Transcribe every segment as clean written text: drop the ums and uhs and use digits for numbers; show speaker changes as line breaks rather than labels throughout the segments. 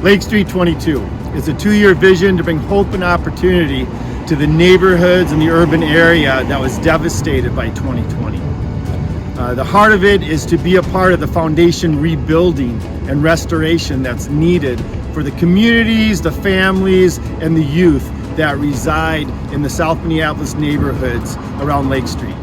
Lake Street 22 is a 2-year vision to bring hope and opportunity to the neighborhoods and the urban area that was devastated by 2020. The heart of it is to be a part of the foundation rebuilding and restoration that's needed for the communities, the families, and the youth that reside in the South Minneapolis neighborhoods around Lake Street.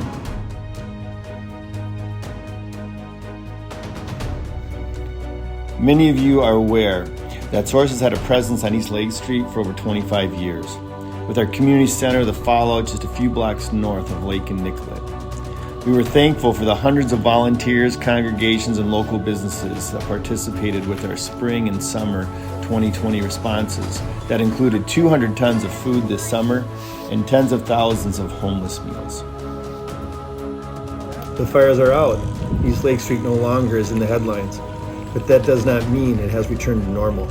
Many of you are aware that Source has had a presence on East Lake Street for over 25 years, with our community center, the Fallout, just a few blocks north of Lake and Nicollet. We were thankful for the hundreds of volunteers, congregations, and local businesses that participated with our spring and summer 2020 responses that included 200 tons of food this summer and tens of thousands of homeless meals.
The fires are out. East Lake Street no longer is in the headlines, but that does not mean it has returned to normal.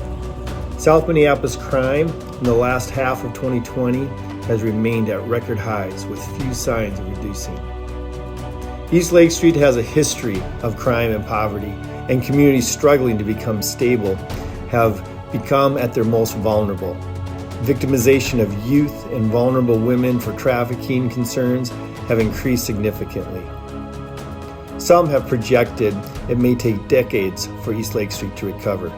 South Minneapolis crime in the last half of 2020 has remained at record highs with few signs of reducing. East Lake Street has a history of crime and poverty, and communities struggling to become stable have become at their most vulnerable. Victimization of youth and vulnerable women for trafficking concerns have increased significantly. Some have projected it may take decades for East Lake Street to recover.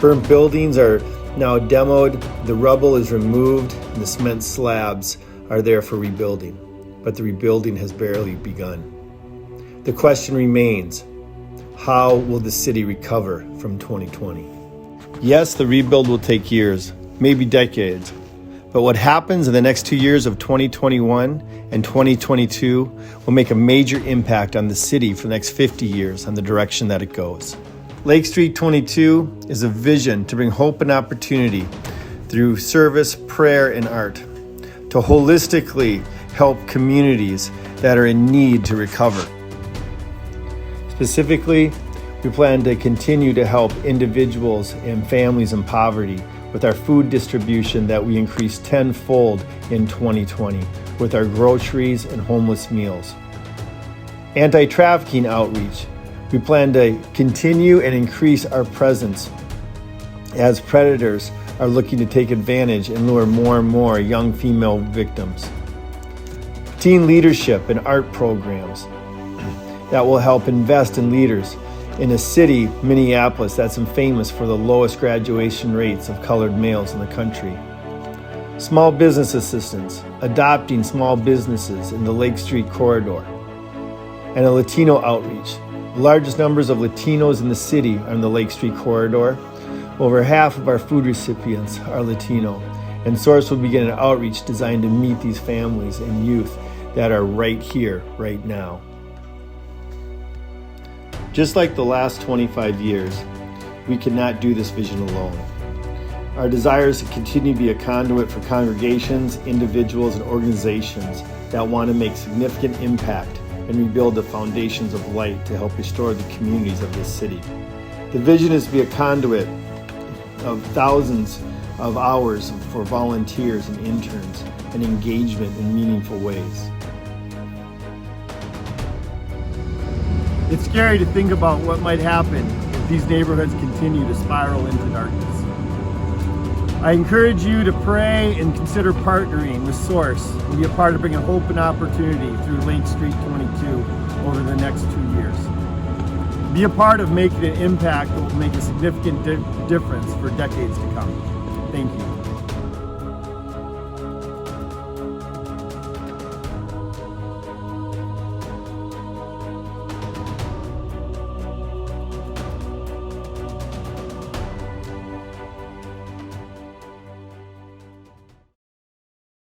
Burnt buildings are now demoed, the rubble is removed, and the cement slabs are there for rebuilding. But the rebuilding has barely begun. The question remains, how will the city recover from 2020?
Yes, the rebuild will take years, maybe decades. But what happens in the next 2 years of 2021 and 2022 will make a major impact on the city for the next 50 years on the direction that it goes. Lake Street 22 is a vision to bring hope and opportunity through service, prayer, and art, to holistically help communities that are in need to recover. Specifically, we plan to continue to help individuals and families in poverty with our food distribution that we increased tenfold in 2020 with our groceries and homeless meals. Anti-trafficking outreach. We plan to continue and increase our presence as predators are looking to take advantage and lure more and more young female victims. Teen leadership and art programs that will help invest in leaders in a city, Minneapolis, that's famous for the lowest graduation rates of colored males in the country. Small business assistance, adopting small businesses in the Lake Street corridor. And a Latino outreach. The largest numbers of Latinos in the city are in the Lake Street corridor. Over half of our food recipients are Latino, and Source will begin an outreach designed to meet these families and youth that are right here, right now. Just like the last 25 years, we cannot do this vision alone. Our desire is to continue to be a conduit for congregations, individuals, and organizations that want to make significant impact and rebuild the foundations of light to help restore the communities of this city. The vision is to be a conduit of thousands of hours for volunteers and interns and engagement in meaningful ways.
It's scary to think about what might happen if these neighborhoods continue to spiral into darkness. I encourage you to pray and consider partnering with Source and be a part of bringing hope and opportunity through Lake Street 22 over the next 2 years. Be a part of making an impact that will make a significant difference for decades to come. Thank you.